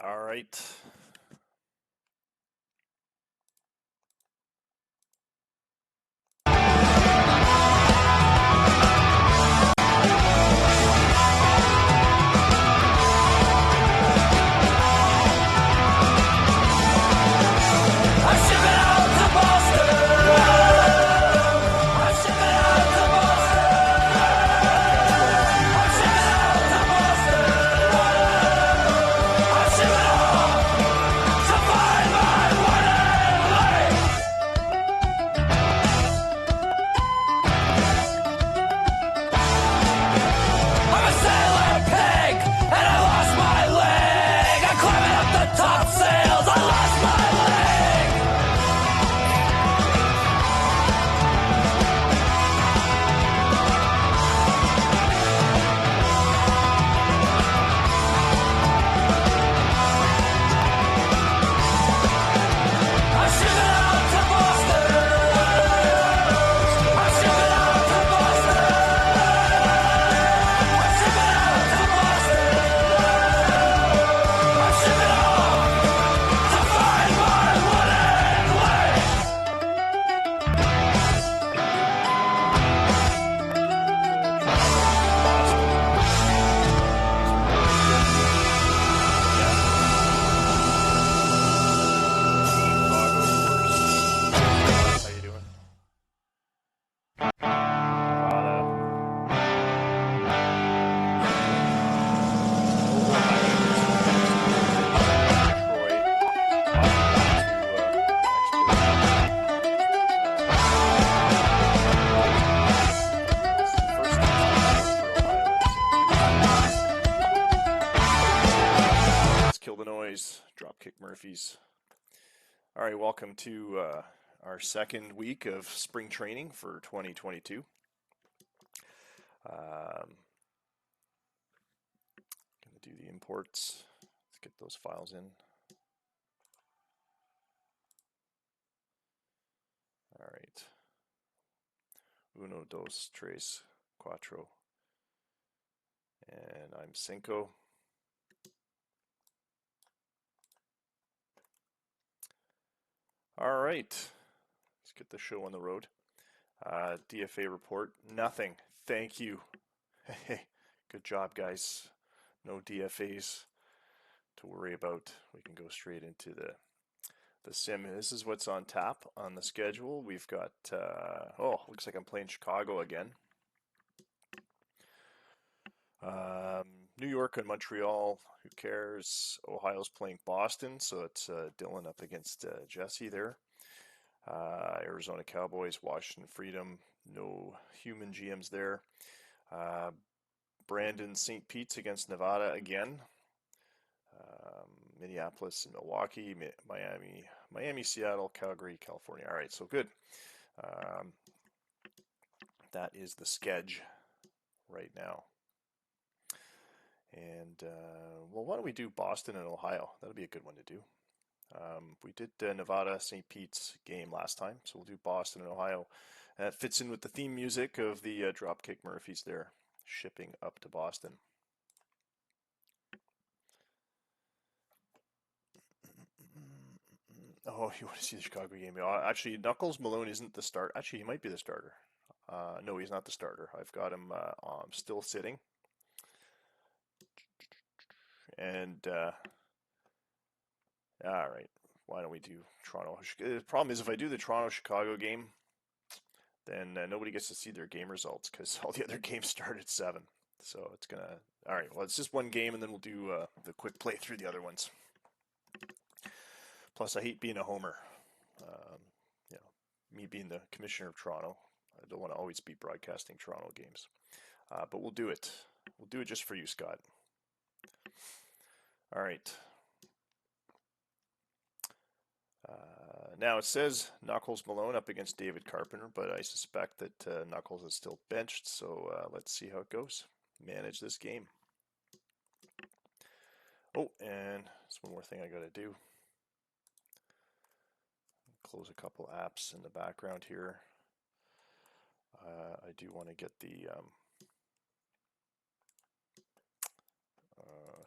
All right. Dropkick Murphys. All right, welcome to our second week of spring training for 2022. Going to do the imports. Let's get those files in. All right. Uno, dos, tres, cuatro. And I'm cinco. All right, let's get the show on the road. DFA report, nothing. Thank you. Hey, good job, guys. No DFAs to worry about. We can go straight into the sim. This is what's on tap on the schedule. We've got, looks like I'm playing Chicago again. New York and Montreal, who cares? Ohio's playing Boston, so it's Dylan up against Jesse there. Arizona Cowboys, Washington Freedom, no human GMs there. Brandon St. Pete's against Nevada again. Minneapolis and Milwaukee, Miami, Seattle, Calgary, California. All right, so good. That is the schedule right now. And, why don't we do Boston and Ohio? That'll be a good one to do. We did Nevada, St. Pete's game last time, so we'll do Boston and Ohio. That fits in with the theme music of the Dropkick Murphys there, shipping up to Boston. Oh, you want to see the Chicago game? Actually, Knuckles Malone isn't the start. Actually, he might be the starter. No, he's not the starter. I've got him still sitting. And all right, why don't we do Toronto? The problem is if I do the Toronto-Chicago game, then nobody gets to see their game results because all the other games start at 7. So it's going to... All right, well, it's just one game, and then we'll do the quick play through the other ones. Plus, I hate being a homer. Me being the commissioner of Toronto, I don't want to always be broadcasting Toronto games. But we'll do it. We'll do it just for you, Scott. All right. Now it says Knuckles Malone up against David Carpenter, but I suspect that Knuckles is still benched, so let's see how it goes. Manage this game. Oh, and there's one more thing I got to do. Close a couple apps in the background here. I do want to get the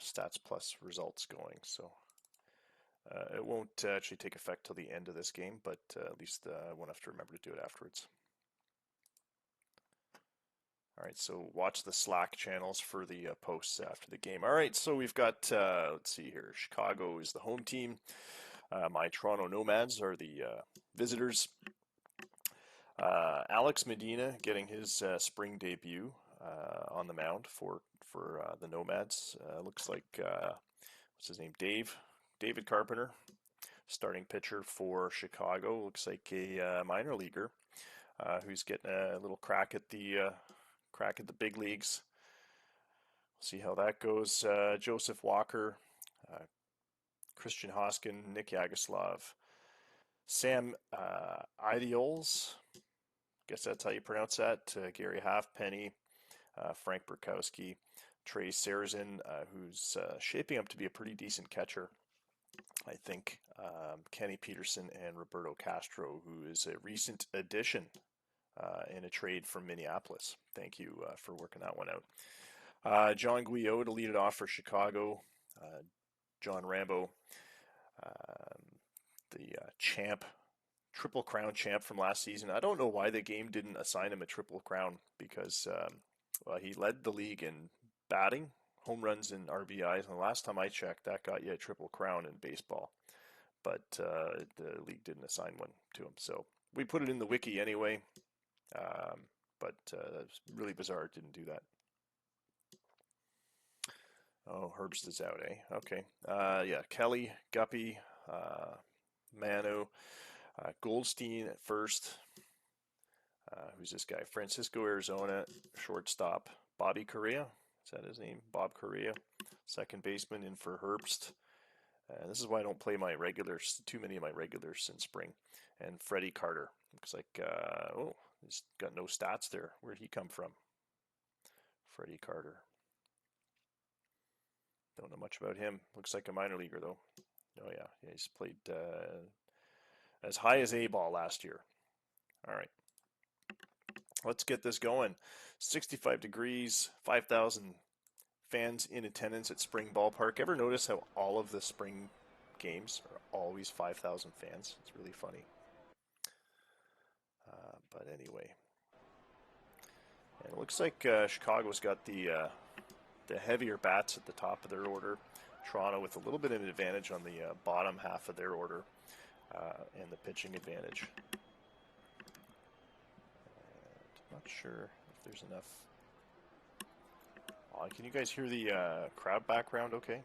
Stats Plus results going, so It won't actually take effect till the end of this game, but at least I won't have to remember to do it afterwards. All right, so watch the Slack channels for the posts after the game. All right, so we've got, let's see here, Chicago is the home team. My Toronto Nomads are the visitors. Alex Medina getting his spring debut on the mound for the Nomads. Looks like, what's his name, David Carpenter, starting pitcher for Chicago. Looks like a minor leaguer who's getting a little crack at the big leagues. We'll see how that goes. Joseph Walker, Christian Hoskin, Nick Yagislav, Sam Ideals, guess that's how you pronounce that, Gary Halfpenny, Frank Burkowski, Trey Sarazin, who's shaping up to be a pretty decent catcher, I think, Kenny Peterson, and Roberto Castro, who is a recent addition in a trade from Minneapolis. Thank you for working that one out. John Guyot to lead it off for Chicago. John Rambo, the champ, Triple Crown champ from last season. I don't know why the game didn't assign him a Triple Crown, because he led the league in batting, home runs, and RBIs. And the last time I checked, that got you a Triple Crown in baseball. But the league didn't assign one to him. So we put it in the wiki anyway. But it's really bizarre it didn't do that. Oh, Herbst is out, eh? Okay. Yeah, Kelly, Guppy, Manu, Goldstein at first. Who's this guy? Francisco Arizona, shortstop. Bobby Correa, is that his name? Bob Correa, second baseman, in for Herbst. This is why I don't play my regulars, too many of my regulars in spring. And Freddie Carter. Looks like, oh, he's got no stats there. Where'd he come from? Freddie Carter. Don't know much about him. Looks like a minor leaguer, though. Oh, yeah. He's played as high as A-ball last year. All right. Let's get this going. 65 degrees, 5,000 fans in attendance at Spring Ballpark. Ever notice how all of the spring games are always 5,000 fans? It's really funny. But anyway. And it looks like Chicago's got the heavier bats at the top of their order. Toronto with a little bit of an advantage on the bottom half of their order, and the pitching advantage. And I'm not sure if there's enough. Oh, can you guys hear the crowd background okay?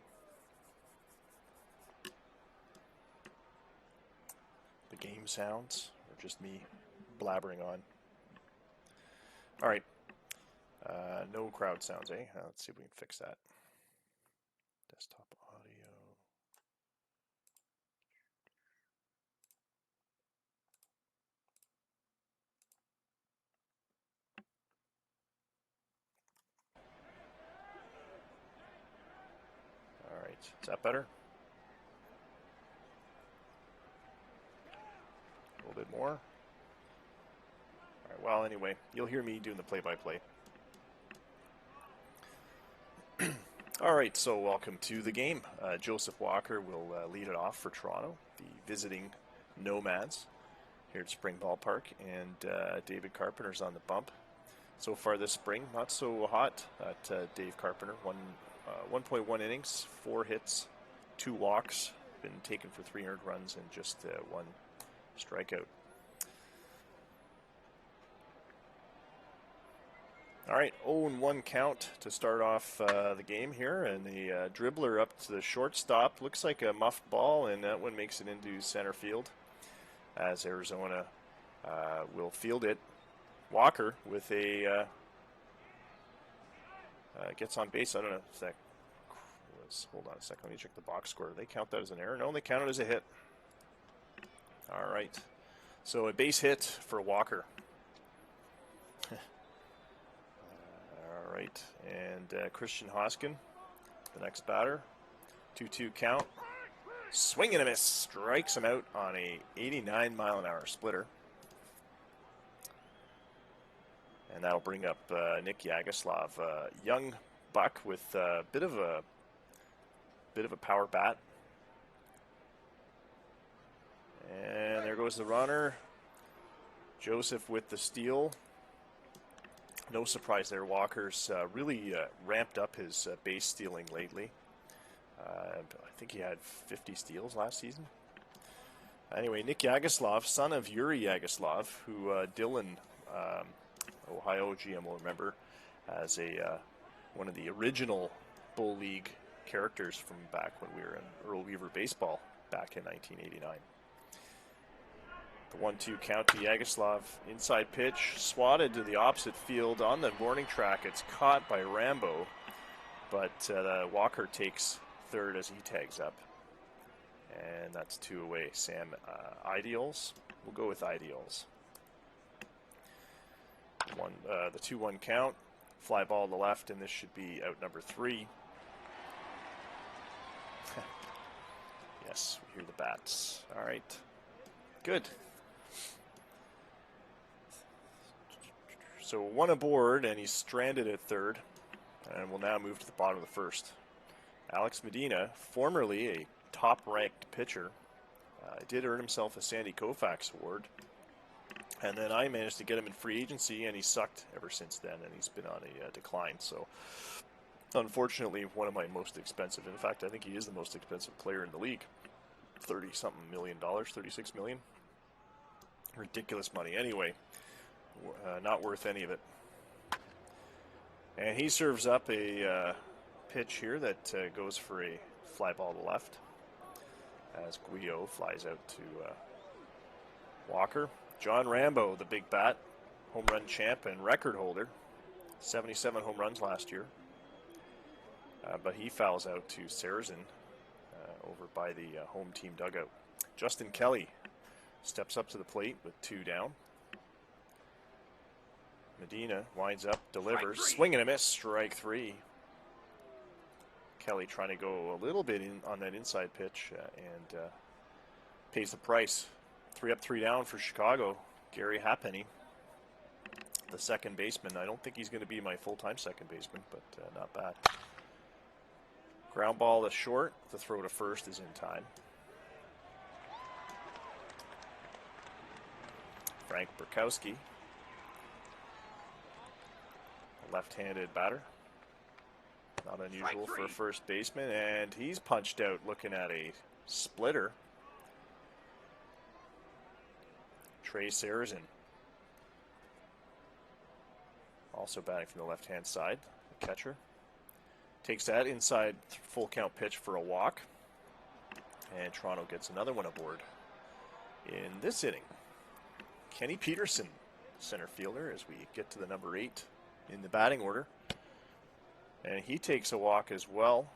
The game sounds, or just me blabbering on? All right. No crowd sounds, eh? Let's see if we can fix that. Desktop audio. All right. Is that better? A little bit more. All right. Well, anyway, you'll hear me doing the play-by-play. All right, so welcome to the game. Joseph Walker will lead it off for Toronto, the visiting Nomads here at Spring Ballpark, and David Carpenter's on the bump. So far this spring, not so hot at Dave Carpenter. 1.1 innings, 4 hits, 2 walks, been taken for 300 runs and just 1 strikeout. All right, 0-1 count to start off the game here, and the dribbler up to the shortstop. Looks like a muffed ball, and that one makes it into center field as Arizona will field it. Walker with a gets on base. I don't know if that was, hold on a second, let me check the box score. They count that as an error? No, they count it as a hit. All right, so a base hit for Walker. All right, and Christian Hoskin, the next batter. 2-2 count. Swing and a miss. Strikes him out on a 89-mile-an-hour splitter. And that'll bring up Nick Yagislav, young buck with a bit of a power bat. And there goes the runner. Joseph with the steal. No surprise there. Walker's really ramped up his base stealing lately. I think he had 50 steals last season. Anyway, Nick Yagislav, son of Yuri Yagislav, who Dylan, Ohio GM, will remember as one of the original Bull League characters from back when we were in Earl Weaver baseball back in 1989. The 1-2 count to Yagislav. Inside pitch, swatted to the opposite field on the warning track. It's caught by Rambo, but Walker takes third as he tags up. And that's 2 away. Sam, Ideals. We'll go with Ideals. The 2-1 count. Fly ball to the left, and this should be out number 3. Yes, we hear the bats. All right. Good. So 1 aboard, and he's stranded at third. And we'll now move to the bottom of the first. Alex Medina, formerly a top-ranked pitcher, did earn himself a Sandy Koufax award. And then I managed to get him in free agency, and he sucked ever since then, and he's been on a decline. So, unfortunately, one of my most expensive. In fact, I think he is the most expensive player in the league. $30-something million, $36 million. Ridiculous money. Anyway, not worth any of it. And he serves up a pitch here that goes for a fly ball to left, as Guillot flies out to Walker. John Rambo, the big bat, home run champ and record holder, 77 home runs last year. But he fouls out to Sarazen over by the home team dugout. Justin Kelly steps up to the plate with 2 down. Medina winds up, delivers, swing and a miss, strike 3. Kelly trying to go a little bit in on that inside pitch and pays the price. 3 up, 3 down for Chicago. Gary Happenny, the second baseman. I don't think he's going to be my full-time second baseman, but not bad. Ground ball to short. The throw to first is in time. Frank Burkowski, a left-handed batter. Not unusual for a first baseman, and he's punched out looking at a splitter. Trey Sarazen, also batting from the left-hand side, the catcher. Takes that inside full count pitch for a walk, and Toronto gets another one aboard in this inning. Kenny Peterson, center fielder, as we get to the number 8 in the batting order. And he takes a walk as well.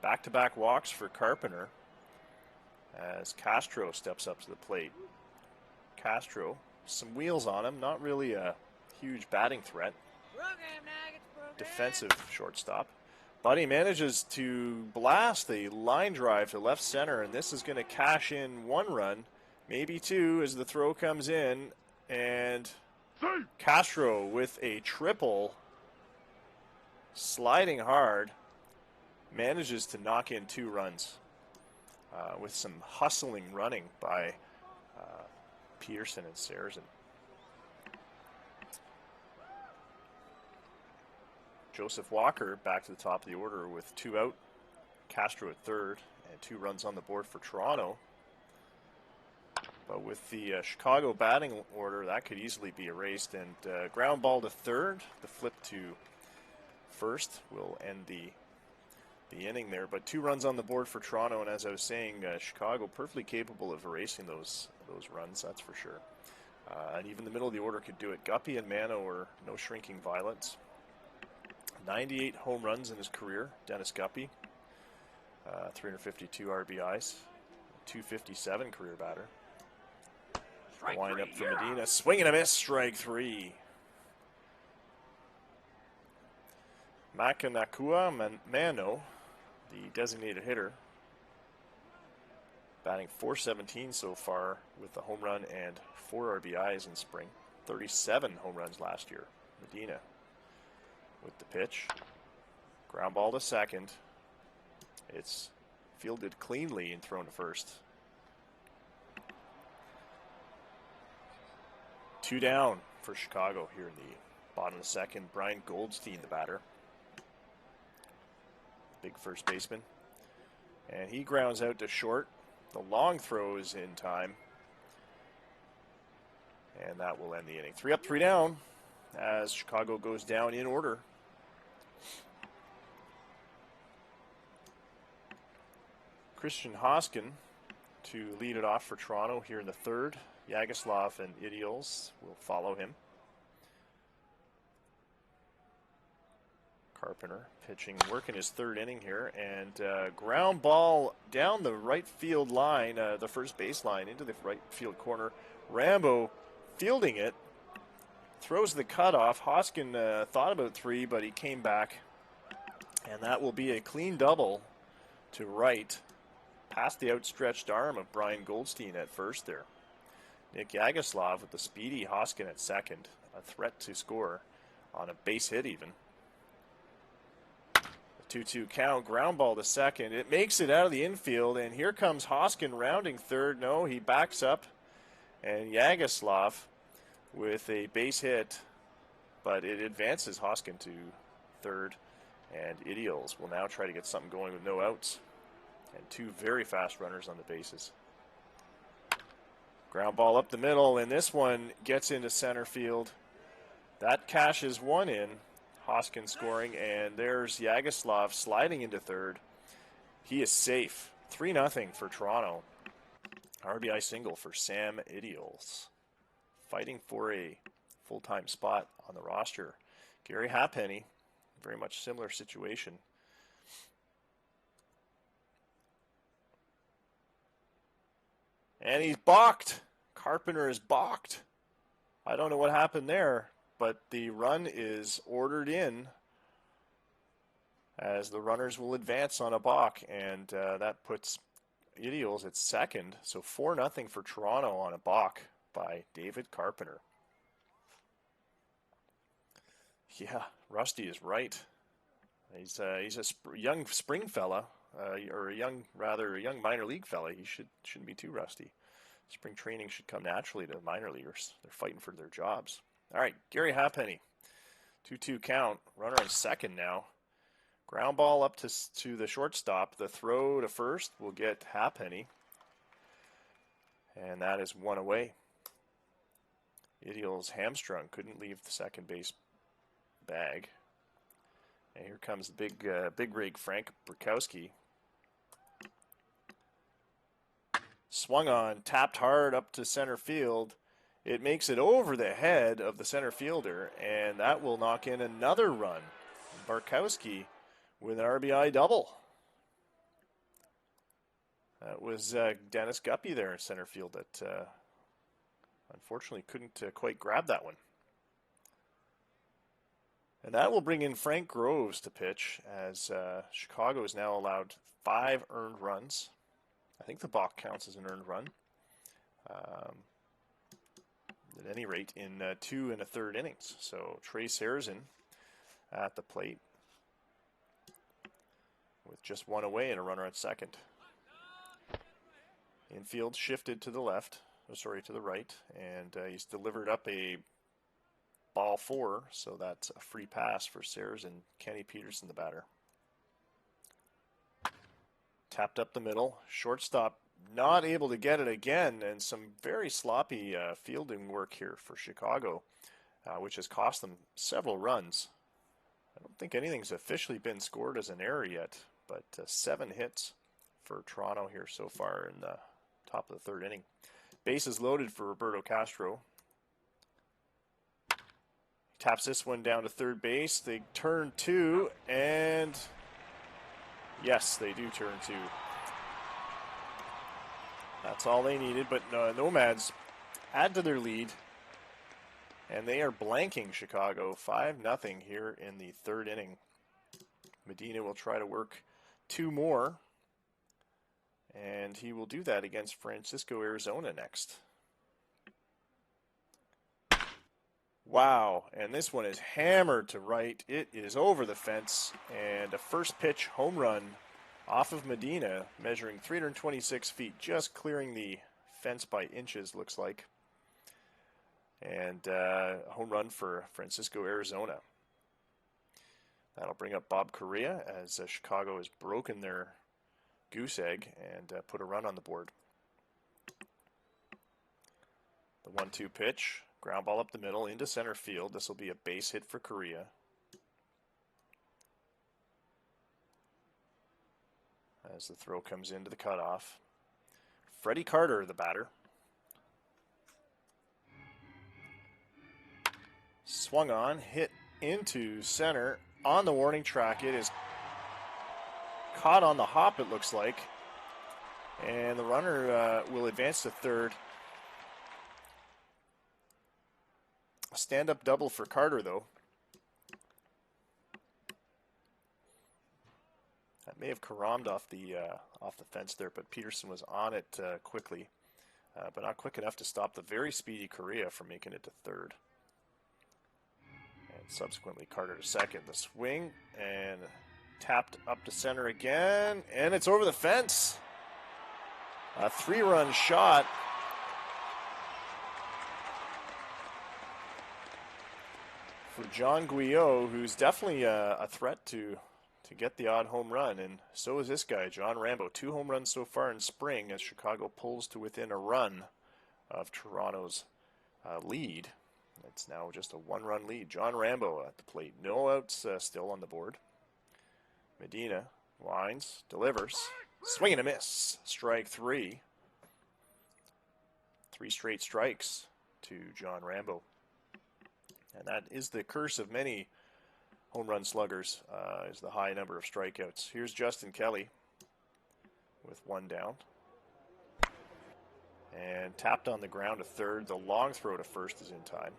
Back-to-back walks for Carpenter as Castro steps up to the plate. Castro, some wheels on him, not really a huge batting threat. Defensive shortstop. But he manages to blast a line drive to left center, and this is going to cash in 1 run, maybe 2, as the throw comes in. And Castro with a triple, sliding hard, manages to knock in 2 runs with some hustling running by Peterson and Sarazen. Joseph Walker back to the top of the order with 2 out. Castro at third, and 2 runs on the board for Toronto. But with the Chicago batting order, that could easily be erased. And ground ball to third. The flip to first will end the inning there. But 2 runs on the board for Toronto, and as I was saying, Chicago perfectly capable of erasing those runs, that's for sure. And even the middle of the order could do it. Guppy and Mano are no shrinking violets. 98 home runs in his career, Dennis Guppy. 352 RBIs. 257 career batter. Wind up for Medina. Swing and a miss, strike 3. Makanakua Mano, the designated hitter, batting .417 so far with a home run and 4 RBIs in spring. 37 home runs last year. Medina with the pitch. Ground ball to second. It's fielded cleanly and thrown to first. 2 down for Chicago here in the bottom of the second. Brian Goldstein, the batter. Big first baseman. And he grounds out to short. The long throw is in time. And that will end the inning. 3 up, 3 down as Chicago goes down in order. Christian Hoskin to lead it off for Toronto here in the third. Yagislav and Idials will follow him. Carpenter pitching, working his third inning here, and ground ball down the right field line, the first base line, into the right field corner. Rambo fielding it, throws the cutoff. Hoskin thought about 3, but he came back, and that will be a clean double to right, past the outstretched arm of Brian Goldstein at first there. Nick Yagislav with the speedy Hoskin at second, a threat to score on a base hit even. 2-2 count, ground ball to second. It makes it out of the infield, and here comes Hoskin rounding third. No, he backs up, and Yagislav with a base hit, but it advances Hoskin to third, and Idials will now try to get something going with no outs, and 2 very fast runners on the bases. Ground ball up the middle, and this one gets into center field. That cashes one in. Hoskin scoring, and there's Yagislav sliding into third. He is safe. 3-0 for Toronto. RBI single for Sam Idials, fighting for a full-time spot on the roster. Gary Halfpenny, very much similar situation. And he's balked. Carpenter is balked. I don't know what happened there, but the run is ordered in as the runners will advance on a balk, and that puts Idials at second. So 4-0 for Toronto on a balk by David Carpenter. Yeah, Rusty is right. He's a young spring fella, or a young minor league fella. He shouldn't be too rusty. Spring training should come naturally to minor leaguers. They're fighting for their jobs. All right, Gary Halfpenny, 2-2 count. Runner on second now. Ground ball up to the shortstop. The throw to first will get Halfpenny, and that is 1 away. Idials hamstrung, couldn't leave the second base bag. And here comes the big rig Frank Burkowski. Swung on, tapped hard up to center field. It makes it over the head of the center fielder, and that will knock in another run. Burkowski with an RBI double. That was Dennis Guppy there in center field that unfortunately couldn't quite grab that one. And that will bring in Frank Groves to pitch, as Chicago is now allowed 5 earned runs. I think the balk counts as an earned run. At any rate, in 2 1/3 innings. So Trey Sarazen at the plate with just 1 away and a runner at second. Infield shifted to the to the right, and he's delivered up a ball 4, so that's a free pass for Sarazen. Kenny Peterson, the batter. Tapped up the middle. Shortstop not able to get it again, and some very sloppy fielding work here for Chicago, which has cost them several runs. I don't think anything's officially been scored as an error yet, but 7 hits for Toronto here so far in the top of the 3rd inning. Bases loaded for Roberto Castro. Taps this one down to third base. They turn 2, and yes, they do turn 2. That's all they needed, but Nomads add to their lead, and they are blanking Chicago 5-0 here in the 3rd inning. Medina will try to work 2 more, and he will do that against Francisco, Arizona next. Wow, and this one is hammered to right. It is over the fence, and a first pitch home run off of Medina, measuring 326 feet, just clearing the fence by inches, looks like. And a home run for Francisco, Arizona. That'll bring up Bob Correa as Chicago has broken their goose egg and put a run on the board. The 1-2 pitch, ground ball up the middle into center field. This will be a base hit for Correa. As the throw comes into the cutoff. Freddie Carter, the batter. Swung on, hit into center on the warning track. It is caught on the hop, it looks like. And the runner will advance to third. A stand-up double for Carter, though. That may have caromed off the fence there, but Peterson was on it quickly, but not quick enough to stop the very speedy Correa from making it to third. And subsequently Carter to second. The swing and tapped up to center again, and it's over the fence. A 3-run shot. For John Guyot, who's definitely a threat to get the odd home run, and so is this guy, John Rambo. 2 home runs so far in spring as Chicago pulls to within a run of Toronto's lead. It's now just a 1-run lead. John Rambo at the plate. No outs still on the board. Medina winds, delivers, swing and a miss. Strike 3. 3 straight strikes to John Rambo. And that is the curse of many home run sluggers, is the high number of strikeouts. Here's Justin Kelly with 1 down. And tapped on the ground to third. The long throw to first is in time.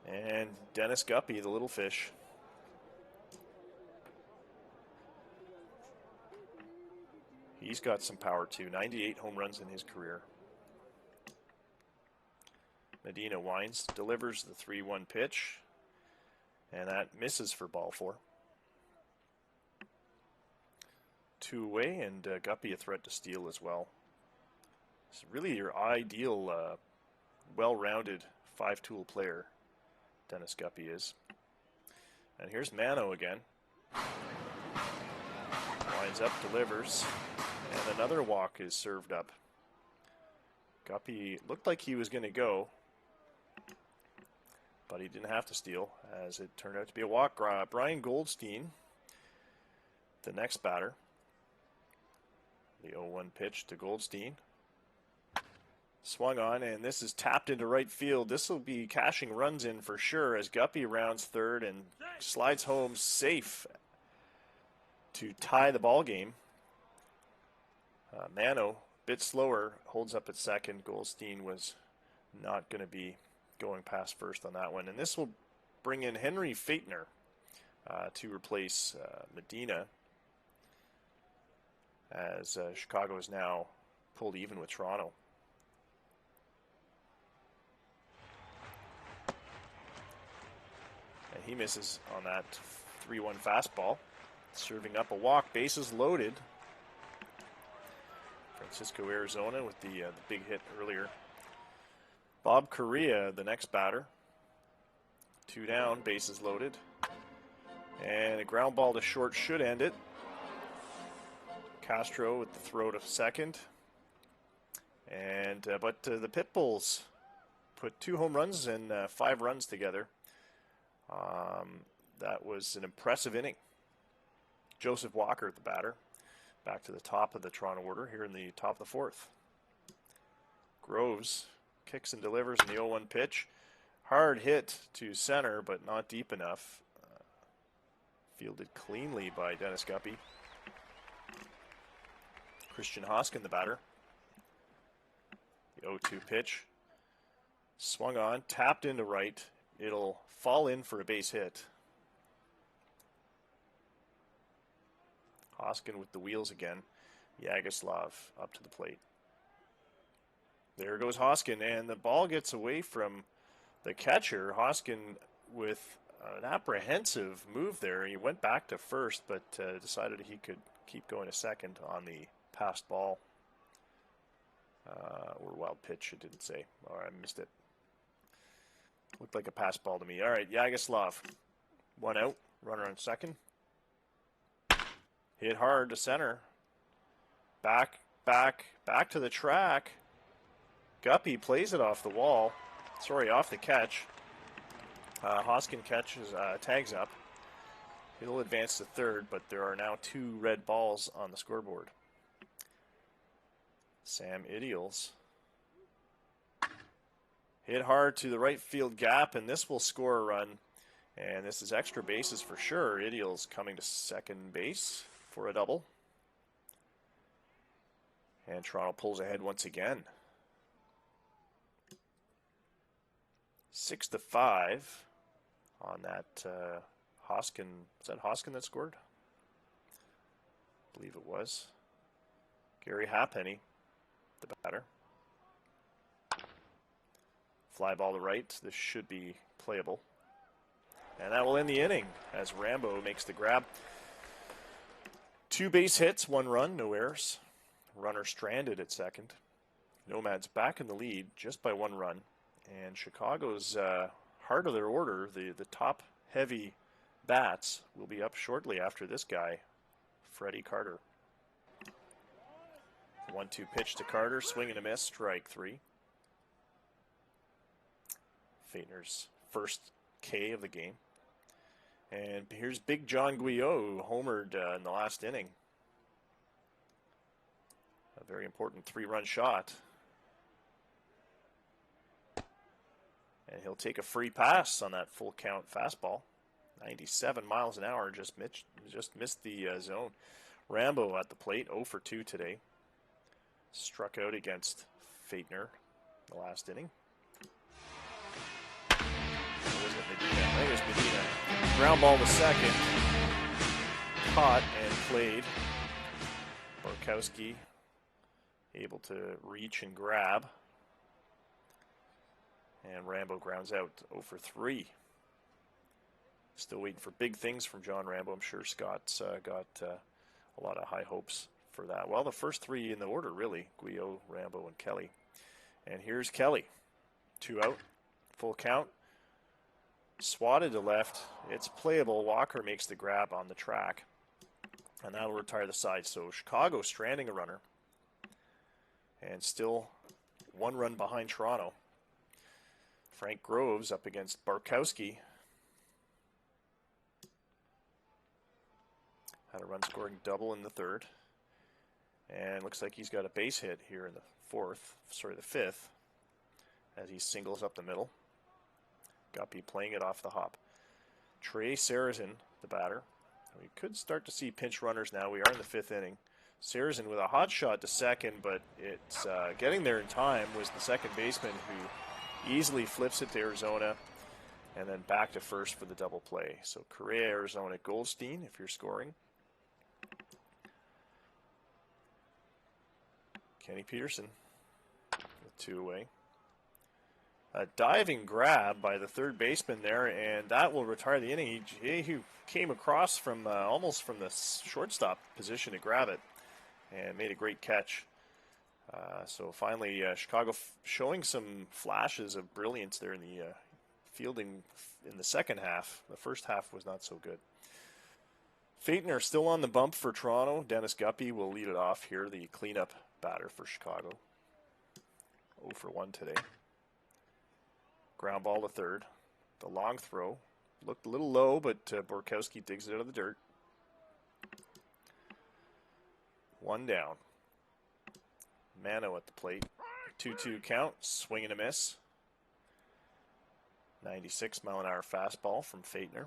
And Dennis Guppy, the little fish. He's got some power too. 98 home runs in his career. Medina winds, delivers the 3-1 pitch, and that misses for ball 4. 2 away, and Guppy a threat to steal as well. It's really your ideal, well-rounded 5-tool player, Dennis Guppy is. And here's Mano again. Winds up, delivers, and another walk is served up. Guppy looked like he was going to go, but he didn't have to steal, as it turned out to be a walk. Brian Goldstein, the next batter. The 0-1 pitch to Goldstein. Swung on, and this is tapped into right field. This will be cashing runs in for sure, as Guppy rounds third and slides home safe to tie the ball game. Mano, a bit slower, holds up at second. Goldstein was not going to be going past first on that one. And this will bring in Henry Faitner to replace Medina, as Chicago is now pulled even with Toronto. And he misses on that 3-1 fastball, serving up a walk, bases loaded. Francisco, Arizona with the big hit earlier. Bob Correa, the next batter. 2 down, bases loaded. And a ground ball to short should end it. Castro with the throw to second. And but the Pitbulls put 2 home runs and 5 runs together. That was an impressive inning. Joseph Walker, the batter, back to the top of the Toronto order here in the top of the 4th. Groves kicks and delivers in the 0-1 pitch. Hard hit to center, but not deep enough. Fielded cleanly by Dennis Guppy. Christian Hoskin, the batter. The 0-2 pitch. Swung on, tapped into right. It'll fall in for a base hit. Hoskin with the wheels again. Yagislav up to the plate. There goes Hoskin, and the ball gets away from the catcher. Hoskin with an apprehensive move there. He went back to first, but decided he could keep going to second on the passed ball. Or wild pitch, it didn't say. Or I missed it. Looked like a pass ball to me. All right, Yagislav. 1 out. Runner on second. Hit hard to center. Back to the track. Guppy plays it off the wall. Sorry, off the catch. Hoskin catches, tags up. He'll advance to third, but there are now 2 red balls on the scoreboard. Sam Idiels hit hard to the right field gap, and this will score a run. And this is extra bases for sure. Idiels coming to second base for a double. And Toronto pulls ahead once again. 6-5 on that Hoskin. Was that Hoskin that scored? I believe it was. Gary Halfpenny, the batter. Fly ball to right. This should be playable. And that will end the inning as Rambo makes the grab. 2 base hits, 1 run, no errors. Runner stranded at second. Nomads back in the lead just by 1 run. And Chicago's heart of their order, the top heavy bats, will be up shortly after this guy, Freddie Carter. 1-2 pitch to Carter, swing and a miss, strike 3. Faitner's first K of the game. And here's Big John Guyot, who homered in the last inning. A very important 3-run shot. And he'll take a free pass on that full count fastball. 97 miles an hour, just missed the zone. Rambo at the plate, 0 for 2 today. Struck out against Faitner the last inning. Medina. There's Medina. Ground ball to second. Caught and played. Barkowski able to reach and grab. And Rambo grounds out 0 for 3. Still waiting for big things from John Rambo. I'm sure Scott's got a lot of high hopes for that. Well, the first 3 in the order, really. Guyot, Rambo, and Kelly. And here's Kelly. 2 out. Full count. Swatted to left. It's playable. Walker makes the grab on the track. And that'll retire the side. So Chicago stranding a runner. And still 1 run behind Toronto. Frank Groves up against Barkowski. Had a run scoring double in the 3rd. And looks like he's got a base hit here in the 5th. As he singles up the middle. Guppy playing it off the hop. Trey Sarazen, the batter. We could start to see pinch runners now. We are in the 5th inning. Sarazen with a hot shot to second, but it's getting there in time was the second baseman who easily flips it to Arizona and then back to first for the double play. So Correa, Arizona, Goldstein if you're scoring. Kenny Peterson with 2 away. A diving grab by the 3rd baseman there, and that will retire the inning. He came across from almost from the shortstop position to grab it and made a great catch. So finally, Chicago showing some flashes of brilliance there in the fielding in the second half. The first half was not so good. Faitner still on the bump for Toronto. Dennis Guppy will lead it off here, the cleanup batter for Chicago. 0 for 1 today. Ground ball to third. The long throw. Looked a little low, but Borkowski digs it out of the dirt. 1 down. Mano at the plate. 2-2 count. Swing and a miss. 96-mile-an-hour fastball from Faitner.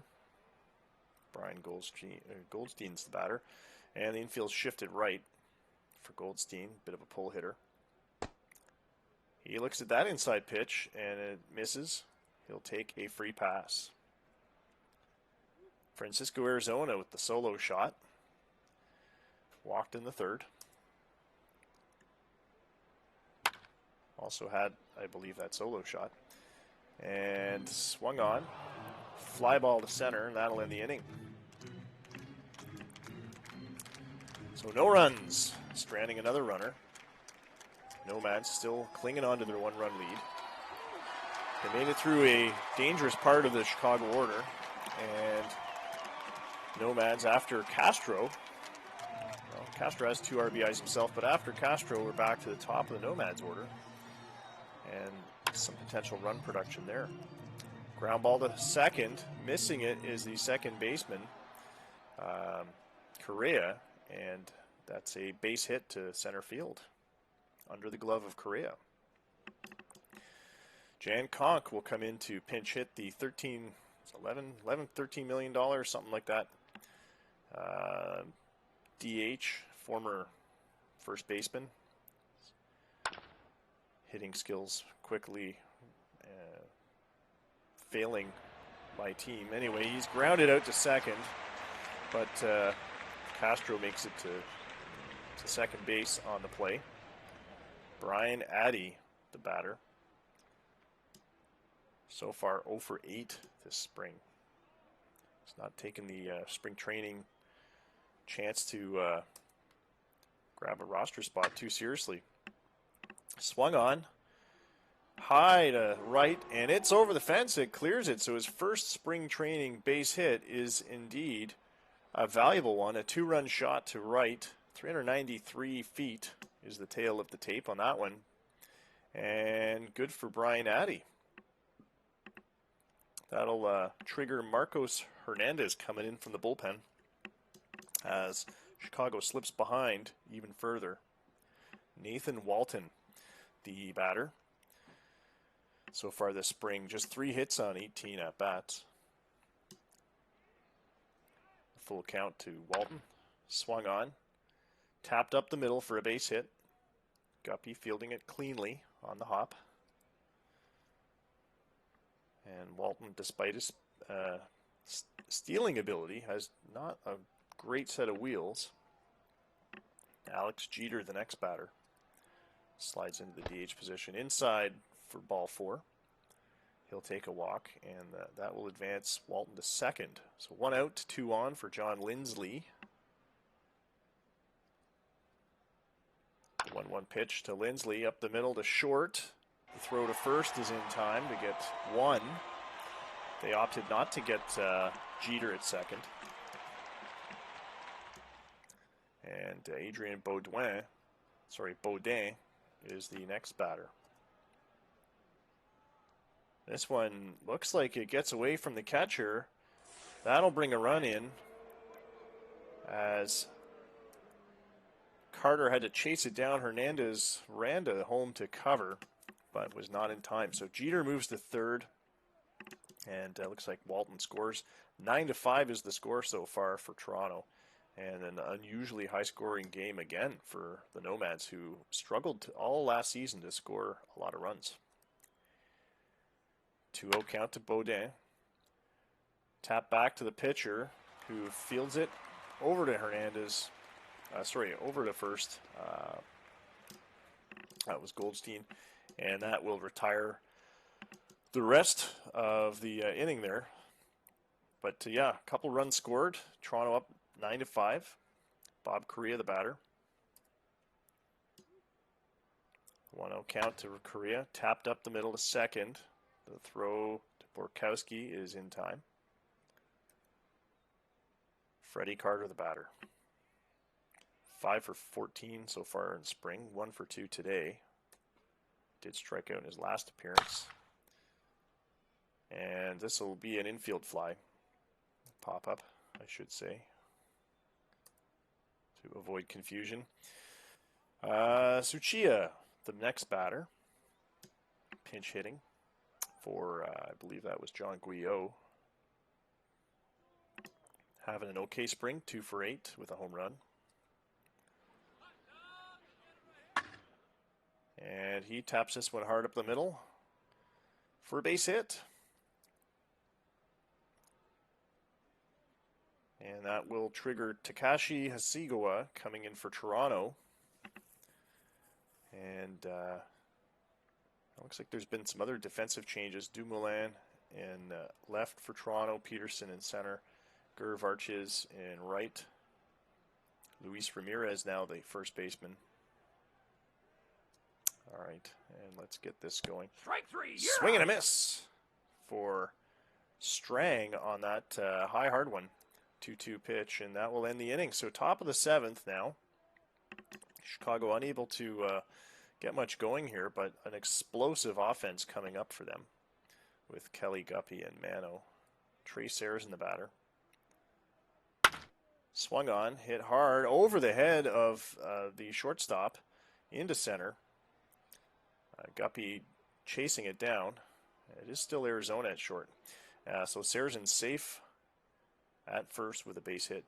Brian Goldstein's the batter. And the infield shifted right for Goldstein. Bit of a pull hitter. He looks at that inside pitch, and it misses. He'll take a free pass. Francisco Arizona with the solo shot. Walked in the 3rd. Also had, I believe, that solo shot. And swung on. Fly ball to center, and that'll end the inning. So no runs. Stranding another runner. Nomads still clinging on to their one-run lead. They made it through a dangerous part of the Chicago order, and Nomads, after Castro, well, Castro has 2 RBIs himself, but after Castro, we're back to the top of the Nomads order, and some potential run production there. Ground ball to second. Missing it is the second baseman, Correa, and that's a base hit to center field under the glove of Correa. Jan Conk will come in to pinch hit the $13 million, something like that. DH, former first baseman. Hitting skills quickly failing my team. Anyway, he's grounded out to second, but Castro makes it to second base on the play. Brian Addy, the batter. So far 0 for 8 this spring. He's not taken the spring training chance to grab a roster spot too seriously. Swung on. High to right, and it's over the fence. It clears it, so his first spring training base hit is indeed a valuable one. A 2-run shot to right. 393 feet is the tail of the tape on that one. And good for Brian Addy. That'll trigger Marcos Hernandez coming in from the bullpen as Chicago slips behind even further. Nathan Walton, the batter. So far this spring, just 3 hits on 18 at-bats. Full count to Walton. Swung on. Tapped up the middle for a base hit. Guppy fielding it cleanly on the hop. And Walton, despite his stealing ability, has not a great set of wheels. Alex Jeter, the next batter, slides into the DH position inside for ball 4. He'll take a walk, and that will advance Walton to second. So 1 out, 2 on for John Lindsley. 1-1 pitch to Lindsley, up the middle to short. The throw to first is in time to get 1. They opted not to get Jeter at second. And Adrien Baudin is the next batter. This one looks like it gets away from the catcher. That'll bring a run in as Carter had to chase it down. Hernandez ran to home to cover, but was not in time. So Jeter moves to third, and looks like Walton scores. 9-5 is the score so far for Toronto, and an unusually high-scoring game again for the Nomads, who struggled all last season to score a lot of runs. 2-0 count to Baudin. Tap back to the pitcher, who fields it over to Hernandez. Over to first. That was Goldstein. And that will retire the rest of the inning there. But a couple runs scored. Toronto up 9-5. Bob Correa, the batter. 1-0 count to Correa. Tapped up the middle to second. The throw to Borkowski is in time. Freddie Carter, the batter. 5 for 14 so far in spring. 1 for 2 today. Did strike out in his last appearance. And this will be an infield fly. Pop-up, I should say, to avoid confusion. Suchia, the next batter. Pinch hitting for, I believe that was John Guyot. Having an okay spring, 2 for 8 with a home run. And he taps this one hard up the middle for a base hit. And that will trigger Takashi Hasegawa coming in for Toronto. And it looks like there's been some other defensive changes. Dumoulin in left for Toronto, Peterson in center, Gerv Arches in right. Luis Ramirez now the first baseman. All right, and let's get this going. Strike three. Swing and a miss for Strang on that high hard one. 2-2 pitch, and that will end the inning. So top of the 7th now. Chicago unable to get much going here, but an explosive offense coming up for them with Kelly, Guppy, and Mano. Trey Sayers in the batter. Swung on, hit hard over the head of the shortstop into center. Guppy chasing it down. It is still Arizona at short. So Sayers in safe at first with a base hit.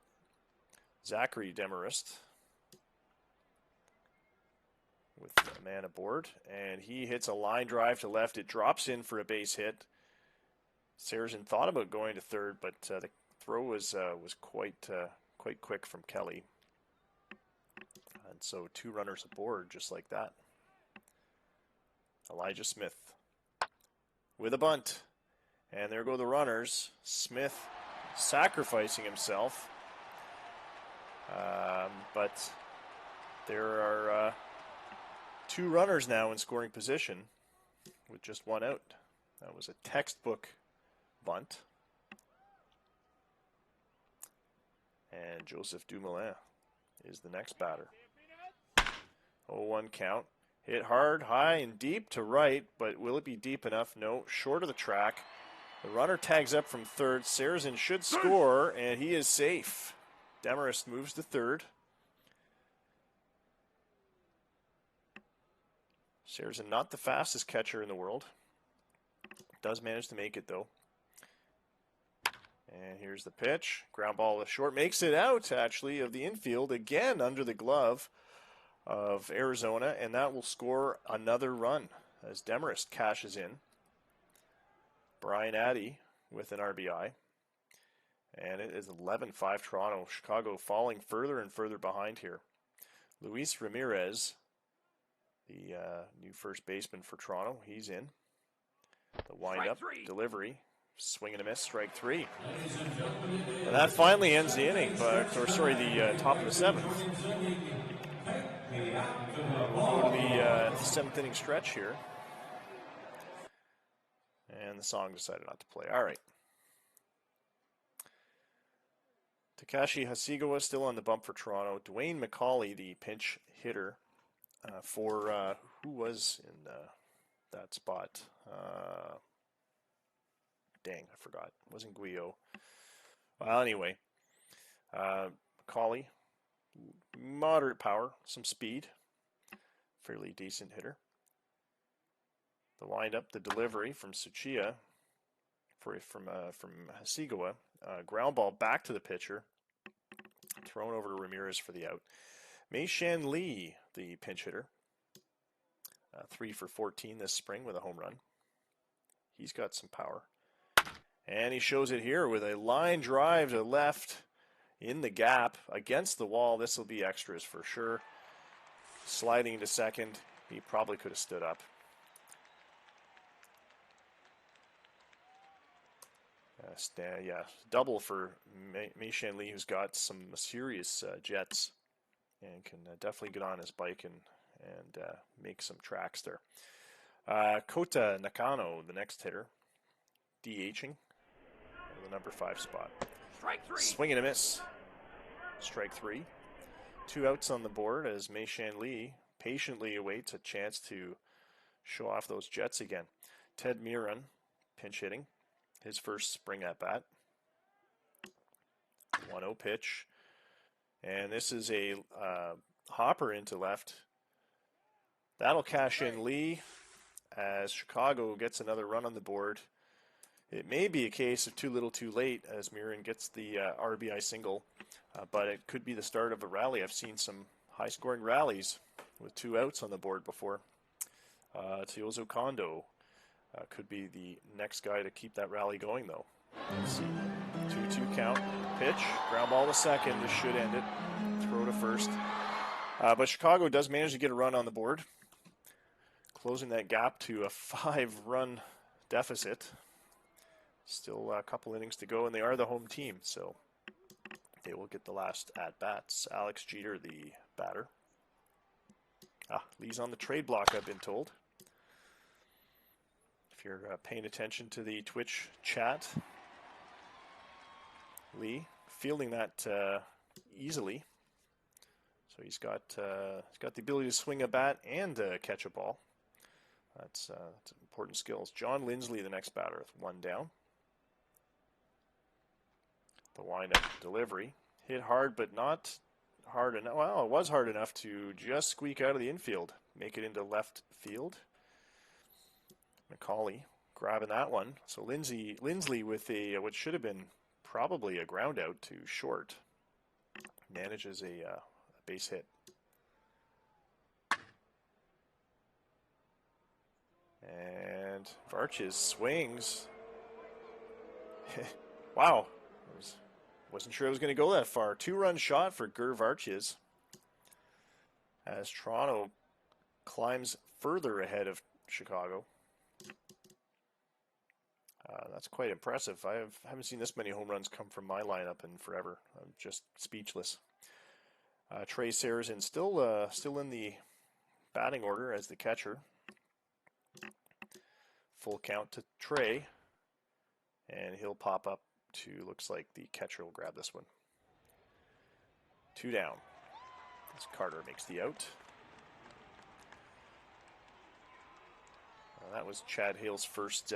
Zachary Demarest with a man aboard, and he hits a line drive to left. It drops in for a base hit. Sarrazin thought about going to third, but the throw was quite quick from Kelly. And so 2 runners aboard just like that. Elijah Smith with a bunt. And there go the runners. Smith sacrificing himself. But there are 2 runners now in scoring position with just 1 out. That was a textbook bunt. And Joseph Dumoulin is the next batter. 0-1 count. Hit hard, high, and deep to right, but will it be deep enough? No, short of the track. The runner tags up from third. Sarrazin should score, and he is safe. Demarest moves to third. Sarrazin not the fastest catcher in the world. Does manage to make it, though. And here's the pitch. Ground ball to short. Makes it out, actually, of the infield. Again, under the glove of Arizona. And that will score another run as Demarest cashes in. Brian Addy with an RBI. And it is 11-5 Toronto. Chicago falling further and further behind here. Luis Ramirez, the new first baseman for Toronto, he's in. The wind-up delivery. Swing and a miss, strike 3. And that finally ends the inning, the top of the 7th. We'll go to the 7th inning stretch here. And the song decided not to play. All right. Takashi Hasegawa still on the bump for Toronto. Dwayne McCauley, the pinch hitter for who was in that spot? Dang, I forgot. It wasn't Guillo. Well, anyway, McCauley, moderate power, some speed, fairly decent hitter. The windup, the delivery from Suchiya, from Hasegawa, ground ball back to the pitcher, thrown over to Ramirez for the out. Mei-Shan Lee, the pinch hitter, 3 for 14 this spring with a home run. He's got some power. And he shows it here with a line drive to left in the gap against the wall. This will be extras for sure. Sliding to second. He probably could have stood up. Double for Mei-Shan Lee, who's got some serious jets and can definitely get on his bike and make some tracks there. Kota Nakano, the next hitter, DHing. The number 5 spot. Strike 3. Swing and a miss. Strike 3. 2 outs on the board as Mei-Shan Lee patiently awaits a chance to show off those jets again. Ted Miron pinch hitting. His first spring at bat. 1-0 pitch. And this is a hopper into left. That'll cash in Lee as Chicago gets another run on the board. It may be a case of too little too late as Miron gets the RBI single, but it could be the start of a rally. I've seen some high-scoring rallies with 2 outs on the board before. Teozo Kondo could be the next guy to keep that rally going, though. Let's see. 2-2 count. Pitch. Ground ball to second. This should end it. Throw to first. But Chicago does manage to get a run on the board, closing that gap to a 5-run deficit. Still a couple innings to go, and they are the home team, so they will get the last at-bats. Alex Jeter, the batter. Lee's on the trade block, I've been told. If you're paying attention to the Twitch chat, Lee fielding that easily. So he's got the ability to swing a bat and catch a ball. That's important skills. John Lindsley, the next batter, with one down. The windup delivery. Hit hard, but not hard enough. Well, it was hard enough to just squeak out of the infield, make it into left field. McCauley grabbing that one. So Lindsley with a what should have been probably a ground out to short. Manages a base hit. And Varches swings. Wow. Wasn't sure I was going to go that far. 2-run shot for Gur Varches as Toronto climbs further ahead of Chicago. That's quite impressive. I haven't seen this many home runs come from my lineup in forever. I'm just speechless. Trey Sarazen still in the batting order as the catcher. Full count to Trey, and he'll pop up to, looks like the catcher will grab this one. 2 down. As Carter makes the out. That was Chad Hale's first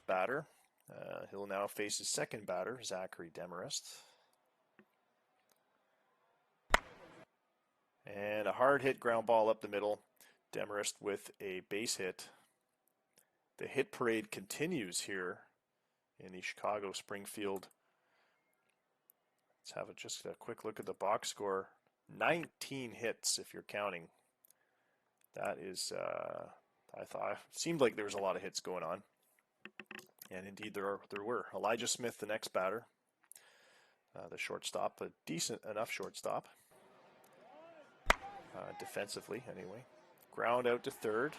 batter. He'll now face his second batter, Zachary Demarest. And a hard hit ground ball up the middle. Demarest with a base hit. The hit parade continues here in the Chicago Springfield. Let's have just a quick look at the box score. 19 hits if you're counting. That is, I thought, seemed like there was a lot of hits going on. And indeed there were. Elijah Smith, the next batter. The shortstop, a decent enough shortstop. Defensively, anyway. Ground out to third.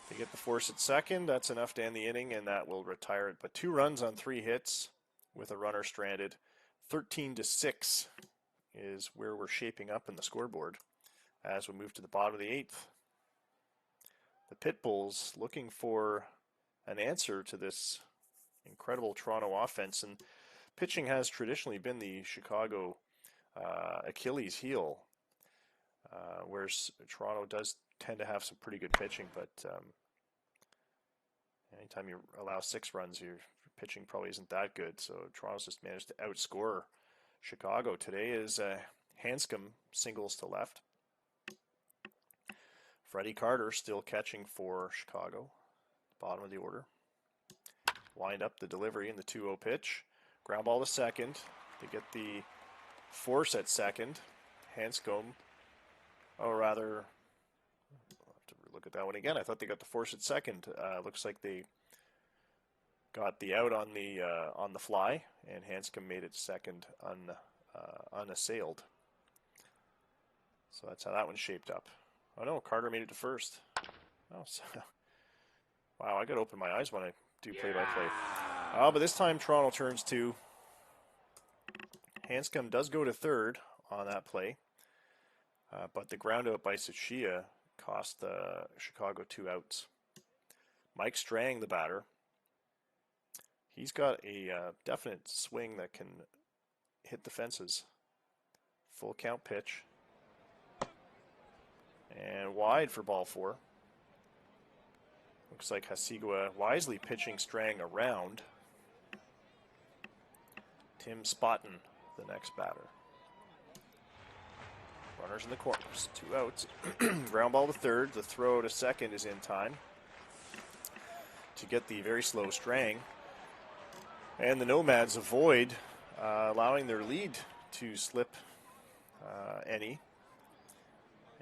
They get the force at second. That's enough to end the inning, and that will retire it. But 2 runs on 3 hits with a runner stranded. 13-6 is where we're shaping up in the scoreboard as we move to the bottom of the 8th. The Pitbulls looking for an answer to this incredible Toronto offense. And pitching has traditionally been the Chicago Achilles heel, whereas Toronto does tend to have some pretty good pitching, but anytime you allow 6 runs, your pitching probably isn't that good. So Toronto's just managed to outscore Chicago. Today is Hanscom singles to left. Freddie Carter still catching for Chicago, bottom of the order. Wind up the delivery in the 2-0 pitch. Ground ball to second. They get the force at second. Hanscom, or rather, I'll have to look at that one again. I thought they got the force at second. Looks like they got the out on the fly, and Hanscom made it second unassailed. So that's how that one shaped up. Oh no, Carter made it to first. Oh, so, wow, I got to open my eyes when I do play-by-play. But this time Toronto turns 2. Hanscom does go to third on that play, but the ground out by Tsuchiya cost Chicago 2 outs. Mike Strang, the batter, he's got a definite swing that can hit the fences. Full count pitch. And wide for ball 4. Looks like Hasigua wisely pitching Strang around. Tim Spotton, the next batter. Runners in the corners, 2 outs. Ground ball to third. The throw to second is in time to get the very slow Strang. And the Nomads avoid allowing their lead to slip any.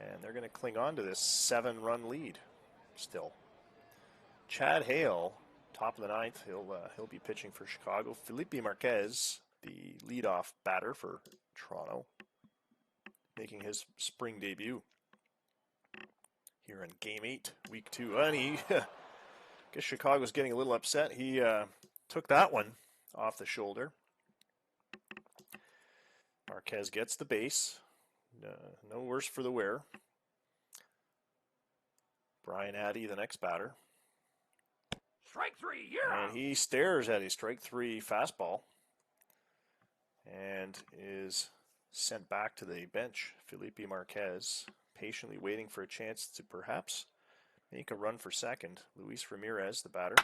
And they're going to cling on to this 7-run lead still. Chad Hale, top of the 9th, he'll be pitching for Chicago. Felipe Marquez, the leadoff batter for Toronto, making his spring debut here in Game 8, Week 2. And I guess Chicago's getting a little upset. He took that one off the shoulder. Marquez gets the base. No worse for the wear. Brian Addy, the next batter. Strike three, yeah. And he stares at a strike three fastball and is sent back to the bench. Felipe Marquez patiently waiting for a chance to perhaps make a run for second. Luis Ramirez, the batter.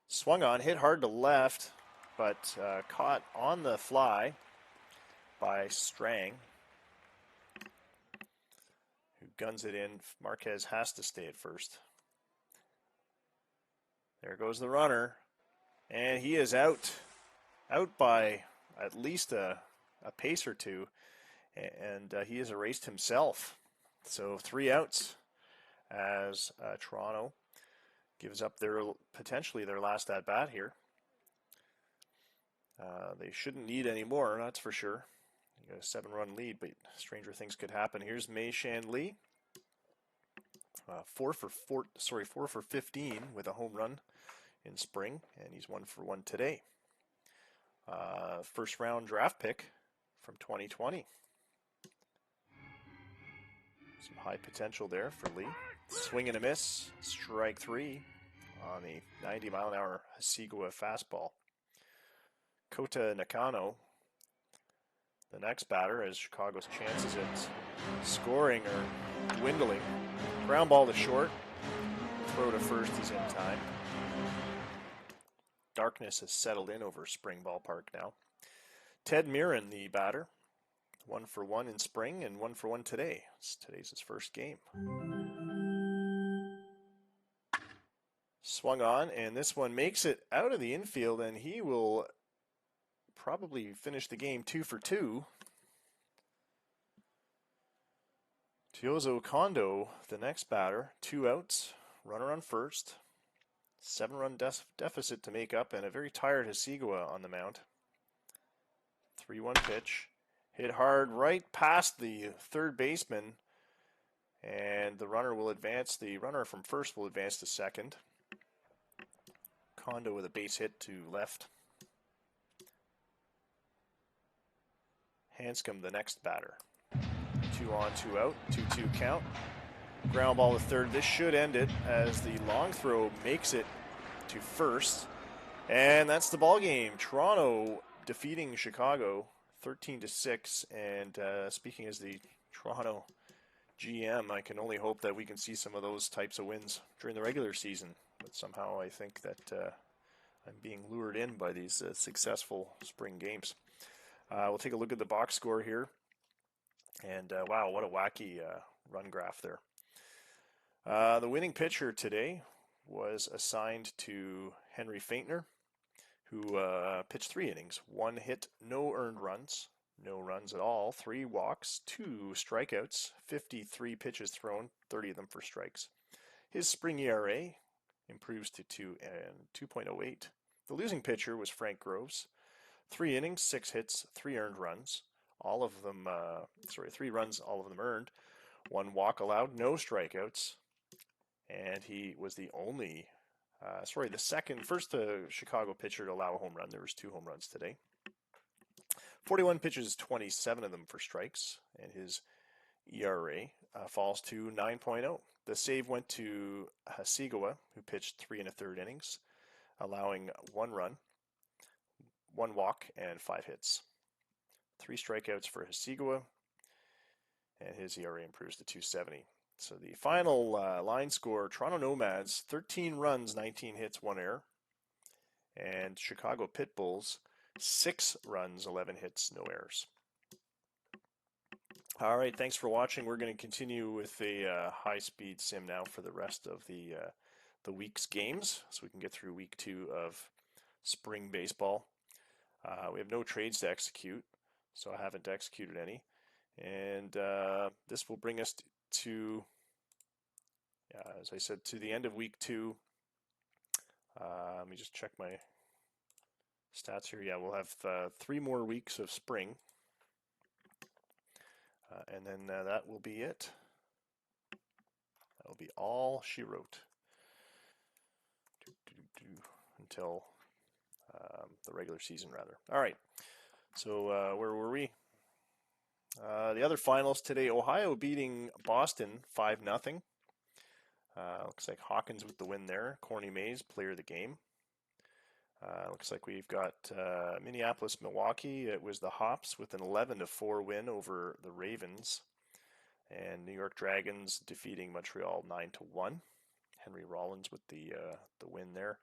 Swung on, hit hard to left, but caught on the fly by Strang, who guns it in. Marquez has to stay at first. There goes the runner, and he is out by at least a pace or two, and he has erased himself. So 3 outs as Toronto gives up potentially their last at bat here. They shouldn't need any more, that's for sure. You got a 7-run lead, but stranger things could happen. Here's Mei-Shan Lee, 4 for 15 with a home run in spring, and he's 1 for 1 today. First round draft pick from 2020. Some high potential there for Lee. Swing and a miss, strike 3 on the 90-mile-an-hour Hasegawa fastball. Kota Nakano, the next batter, as Chicago's chances at scoring are dwindling. Ground ball to short. Throw to first is in time. Darkness has settled in over Spring Ballpark now. Ted Mirren, the batter. 1 for 1 in spring and 1 for 1 today. Today's his first game. Swung on, and this one makes it out of the infield, and he will probably finish the game 2 for 2. Tiozo Kondo, the next batter, 2 outs, runner on first, 7-run deficit to make up, and a very tired Hasegawa on the mound. 3-1 pitch, hit hard right past the third baseman, and the runner will advance. The runner from first will advance to second. Kondo with a base hit to left. Hanscom, the next batter. 2 on, 2 out, 2-2 count. Ground ball to third. This should end it as the long throw makes it to first. And that's the ball game. Toronto defeating Chicago 13-6. And speaking as the Toronto GM, I can only hope that we can see some of those types of wins during the regular season. But somehow I think that I'm being lured in by these successful spring games. We'll take a look at the box score here. And wow, what a wacky run graph there. The winning pitcher today was assigned to Henry Faintner, who pitched 3 innings, 1 hit, no earned runs, no runs at all, 3 walks, 2 strikeouts, 53 pitches thrown, 30 of them for strikes. His spring ERA improves to 2.08. The losing pitcher was Frank Groves, 3 innings, 6 hits, 3 earned runs. All of them, 3 runs, all of them earned. 1 walk allowed, no strikeouts. And he was the only, first Chicago pitcher to allow a home run. There was 2 home runs today. 41 pitches, 27 of them for strikes. And his ERA falls to 9.0. The save went to Hasegawa, who pitched 3 1/3 innings, allowing 1 run, 1 walk, and 5 hits. 3 strikeouts for Hasegawa, and his ERA improves to 2.70. So the final line score, Toronto Nomads, 13 runs, 19 hits, 1 error. And Chicago Pitbulls, 6 runs, 11 hits, no errors. All right, thanks for watching. We're going to continue with a high-speed sim now for the rest of the week's games, so we can get through week 2 of spring baseball. We have no trades to execute, so I haven't executed any. And this will bring us to, as I said, to the end of week 2. Let me just check my stats here. Yeah, we'll have 3 more weeks of spring. And then that will be it. That will be all she wrote. Until the regular season, rather. All right. So where were we? The other finals today, Ohio beating Boston 5-0. Looks like Hawkins with the win there. Corny Mays, player of the game. Looks like we've got Minneapolis, Milwaukee. It was the Hops with an 11-4 win over the Ravens. And New York Dragons defeating Montreal 9-1. Henry Rollins with the win there.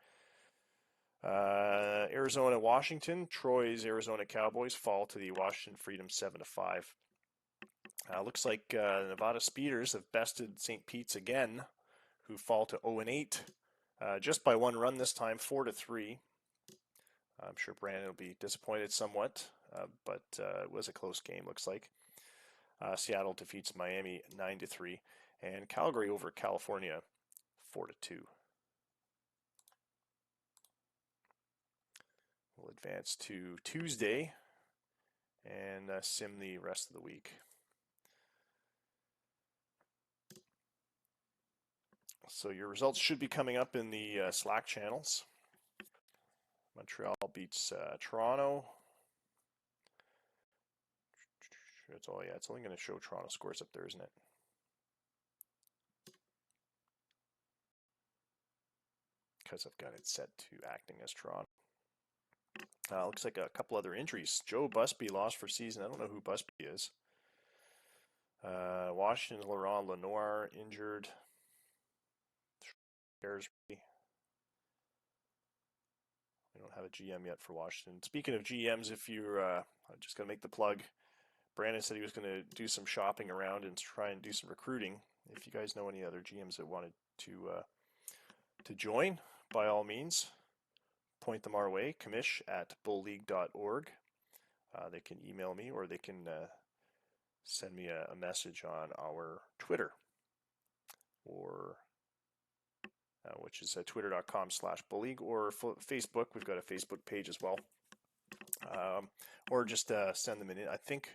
Arizona, Washington. Troy's Arizona Cowboys fall to the Washington Freedom 7-5. Looks like Nevada Speeders have bested St. Pete's again, who fall to 0-8, just by one run this time, 4-3. I'm sure Brandon will be disappointed somewhat, but it was a close game, looks like. Seattle defeats Miami 9-3, and Calgary over California 4-2. We'll advance to Tuesday and sim the rest of the week. So your results should be coming up in the Slack channels. Montreal beats Toronto. It's only going to show Toronto scores up there, isn't it? Because I've got it set to acting as Toronto. Looks like a couple other injuries. Joe Busby lost for season. I don't know who Busby is. Washington, Laurent Lenoir injured. We don't have a GM yet for Washington. Speaking of GMs, if you're I'm just going to make the plug. Brandon said he was going to do some shopping around and try and do some recruiting. If you guys know any other GMs that wanted to join, by all means, point them our way. commish@bullleague.org. They can email me or they can send me a message on our Twitter, or which is twitter.com/bullleague, or Facebook. We've got a Facebook page as well. Or just send them I think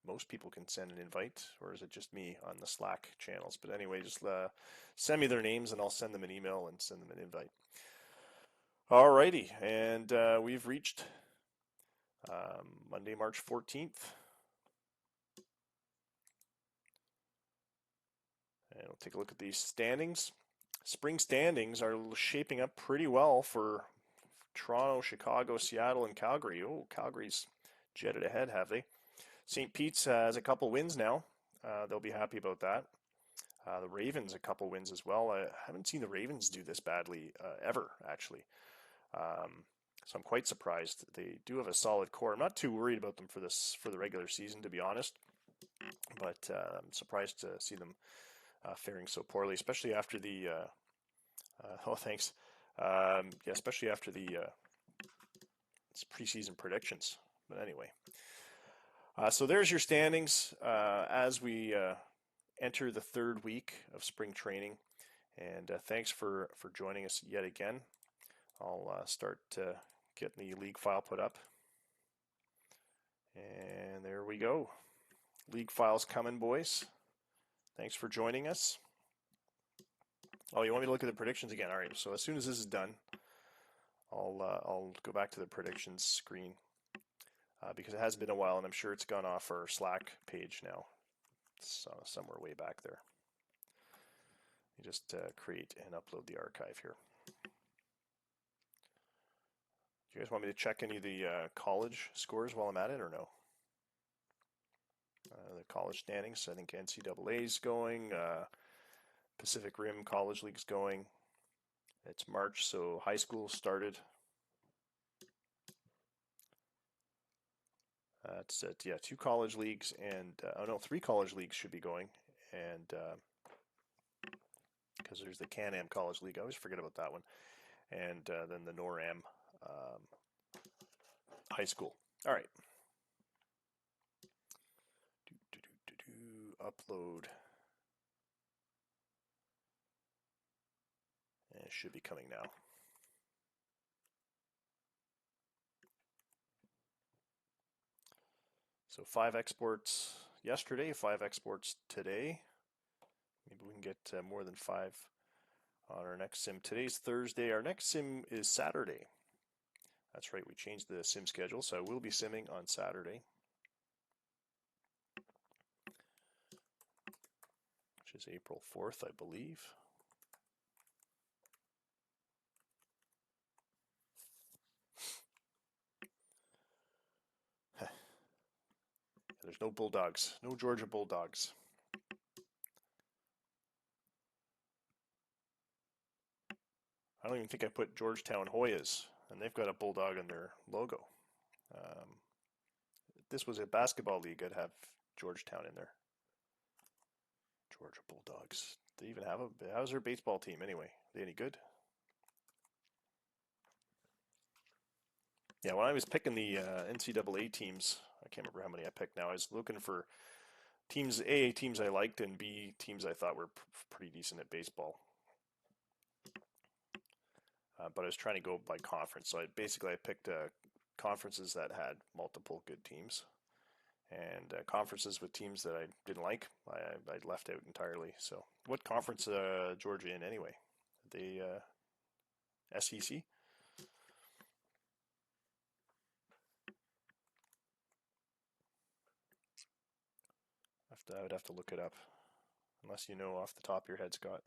most people can send an invite, or is it just me on the Slack channels? But anyway, just send me their names and I'll send them an email and send them an invite. Alrighty, and we've reached Monday, March 14th. And we'll take a look at these standings. Spring standings are shaping up pretty well for Toronto, Chicago, Seattle, and Calgary. Oh, Calgary's jetted ahead, have they? St. Pete's has a couple wins now. They'll be happy about that. The Ravens, a couple wins as well. I haven't seen the Ravens do this badly ever, actually. So I'm quite surprised. They do have a solid core. I'm not too worried about them for the regular season, to be honest. But I'm surprised to see them faring so poorly, especially after the thanks. Especially after the preseason predictions. But anyway, so there's your standings as we enter the third week of spring training. And thanks for joining us yet again. I'll start getting the league file put up. And there we go. League file's coming, boys. Thanks for joining us. Oh, you want me to look at the predictions again? All right, so as soon as this is done, I'll go back to the predictions screen because it has been a while, and I'm sure it's gone off our Slack page now. It's somewhere way back there. You just create and upload the archive here. Do you guys want me to check any of the college scores while I'm at it, or no? The college standings, I think NCAA's going. Pacific Rim College League's going. It's March, so high school started. It's 2 college leagues and 3 college leagues should be going, and because there's the Can-Am College League, I always forget about that one, and then the NORAM high school. All right. Upload. And it should be coming now. So 5 exports yesterday, 5 exports today. Maybe we can get more than 5 on our next sim. Today's Thursday. Our next sim is Saturday. That's right, we changed the sim schedule, so I will be simming on Saturday, which is April 4th, I believe. there's no Bulldogs, no Georgia Bulldogs. I don't even think I put Georgetown Hoyas, and they've got a Bulldog in their logo. This was a basketball league, I'd have Georgetown in there. Georgia Bulldogs. They even have how's their baseball team anyway? Are they any good? Yeah, when I was picking the NCAA teams, I can't remember how many I picked now. I was looking for teams, A, teams I liked, and B, teams I thought were pretty decent at baseball. But I was trying to go by conference. So I picked conferences that had multiple good teams. And conferences with teams that I didn't like, I left out entirely. So what conference Georgia in anyway? The SEC? I would have to look it up. Unless you know off the top of your head, Scott.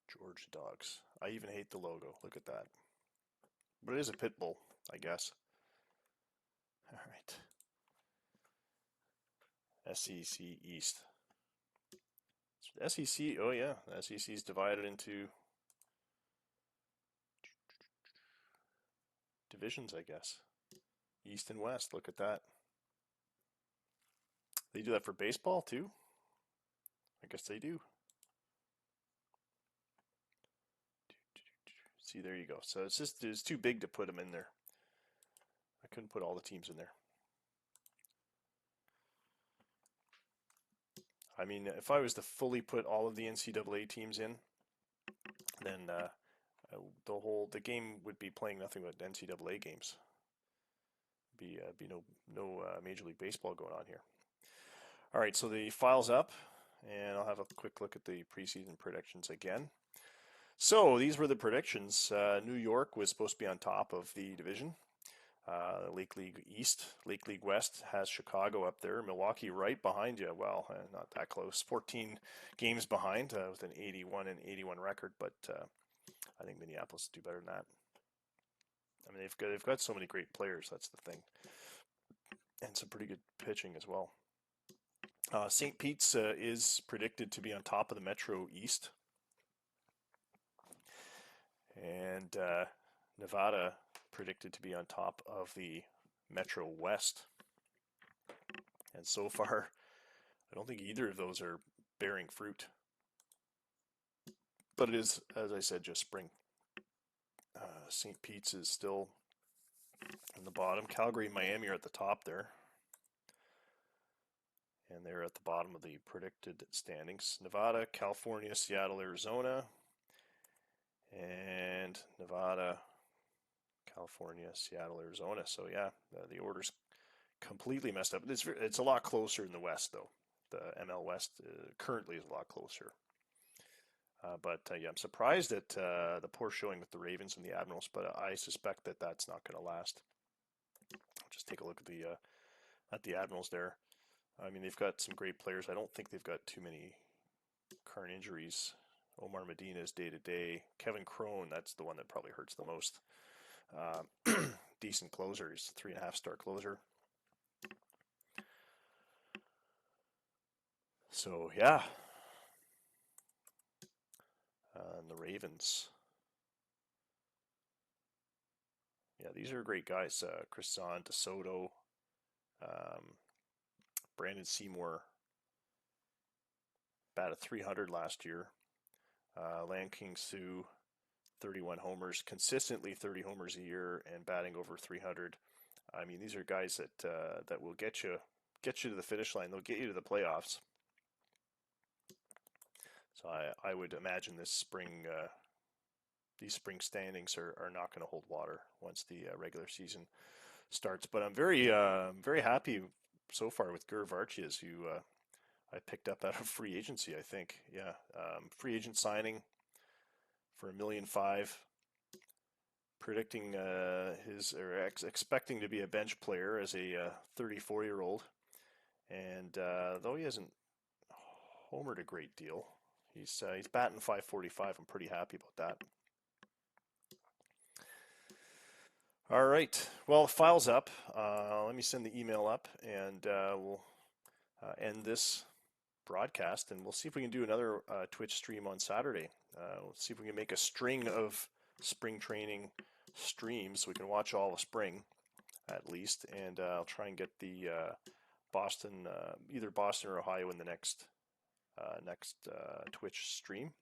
Georgia Dogs. I even hate the logo. Look at that. But it is a pit bull, I guess. All right. SEC East. SEC, oh yeah, the SEC is divided into divisions, I guess. East and West, look at that. They do that for baseball too? I guess they do. See, there you go. So it's too big to put them in there. I couldn't put all the teams in there. I mean, if I was to fully put all of the NCAA teams in, then the game would be playing nothing but NCAA games. Be no Major League Baseball going on here. All right, so the file's up, and I'll have a quick look at the preseason predictions again. So these were the predictions. New York was supposed to be on top of the division. Lake League East, Lake League West has Chicago up there. Milwaukee right behind you. Well, not that close. 14 games behind with an 81-81 record, but I think Minneapolis will do better than that. I mean, they've got so many great players. That's the thing, and some pretty good pitching as well. St. Pete's is predicted to be on top of the Metro East, and Nevada predicted to be on top of the Metro West. And so far, I don't think either of those are bearing fruit. But it is, as I said, just spring. St. Pete's is still in the bottom. Calgary and Miami are at the top there. And they're at the bottom of the predicted standings. Nevada, California, Seattle, Arizona. And Nevada, California, Seattle, Arizona. So yeah, the order's completely messed up. It's a lot closer in the West, though. The ML West currently is a lot closer. But I'm surprised at the poor showing with the Ravens and the Admirals, but I suspect that that's not going to last. Just take a look at the Admirals there. I mean, they've got some great players. I don't think they've got too many current injuries. Omar Medina is day-to-day. Kevin Crone, that's the one that probably hurts the most. Decent closer. He's a 3.5-star closer. So, yeah. And the Ravens. Yeah, these are great guys. Chris Zahn, DeSoto, Brandon Seymour batted 300 last year. Lan King Sue, 31 homers, consistently 30 homers a year, and batting over 300. I mean, these are guys that will get you to the finish line. They'll get you to the playoffs. So I would imagine these spring standings are not going to hold water once the regular season starts. But I'm very happy so far with Gur Varchias, who I picked up out of free agency, I think. Yeah, free agent signing for $1.5 million. Predicting expecting to be a bench player as a 34-year-old. And though he hasn't homered a great deal, he's batting .545. I'm pretty happy about that. All right. Well, file's up. Let me send the email up, and we'll end this broadcast, and we'll see if we can do another Twitch stream on Saturday. We'll see if we can make a string of spring training streams so we can watch all of spring at least, and I'll try and get the Boston, either Boston or Ohio in the next Twitch stream,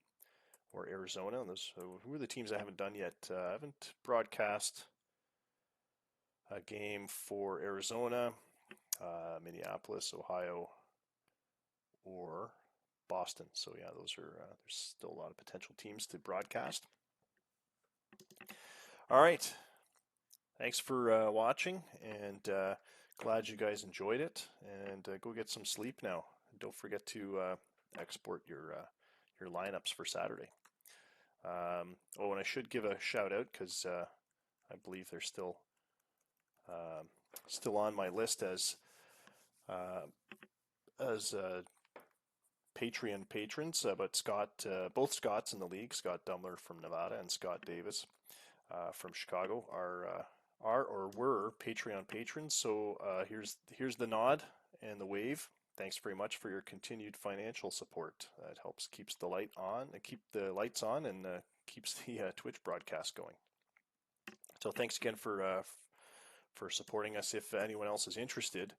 or Arizona. Who are the teams I haven't done yet? I haven't broadcast a game for Arizona, Minneapolis, Ohio, or Boston. So yeah, those are there's still a lot of potential teams to broadcast. All right, thanks for watching, and glad you guys enjoyed it. And go get some sleep now. And don't forget to export your lineups for Saturday. And I should give a shout out because I believe they're still on my list as Patreon patrons, but Scott, both Scotts in the league, Scott Dumler from Nevada and Scott Davis from Chicago, are or were Patreon patrons. So here's the nod and the wave. Thanks very much for your continued financial support. It keeps the lights on, and keeps the Twitch broadcast going. So thanks again for supporting us. If anyone else is interested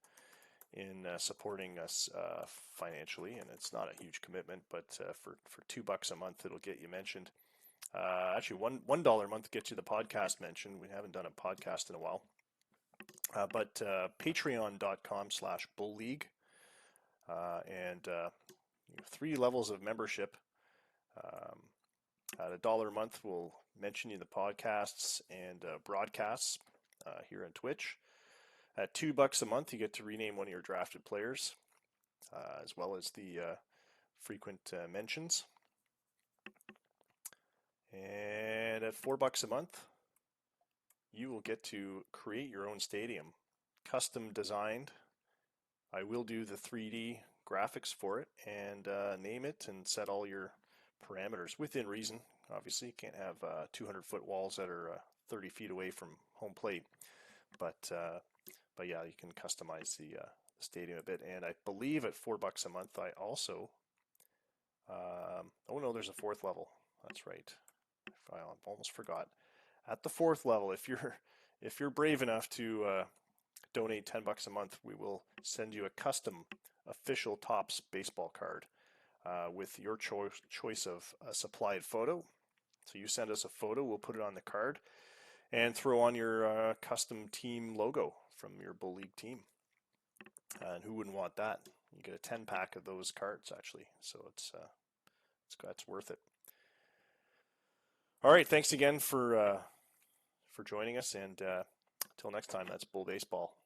in supporting us financially, and it's not a huge commitment, but for $2 a month, it'll get you mentioned. Actually, $1 a month gets you the podcast mention. We haven't done a podcast in a while, but patreon.com/bullleague, and 3 levels of membership. At $1 a month, we'll mention you the podcasts and broadcasts here on Twitch. At $2 a month, you get to rename one of your drafted players, as well as the frequent mentions. And at $4 a month, you will get to create your own stadium, custom designed. I will do the 3D graphics for it and name it and set all your parameters within reason. Obviously, you can't have 200-foot walls that are 30 feet away from home plate, but yeah, you can customize the stadium a bit. And I believe at $4 a month, I also there's a 4th level. That's right. I almost forgot. At the 4th level, if you're brave enough to donate $10 a month, we will send you a custom official Topps baseball card with your choice of a supplied photo. So you send us a photo, we'll put it on the card, and throw on your custom team logo from your Bull League team. And who wouldn't want that? You get a 10-pack of those cards, actually. So it's worth it. All right, thanks again for joining us, and until next time, that's Bull Baseball.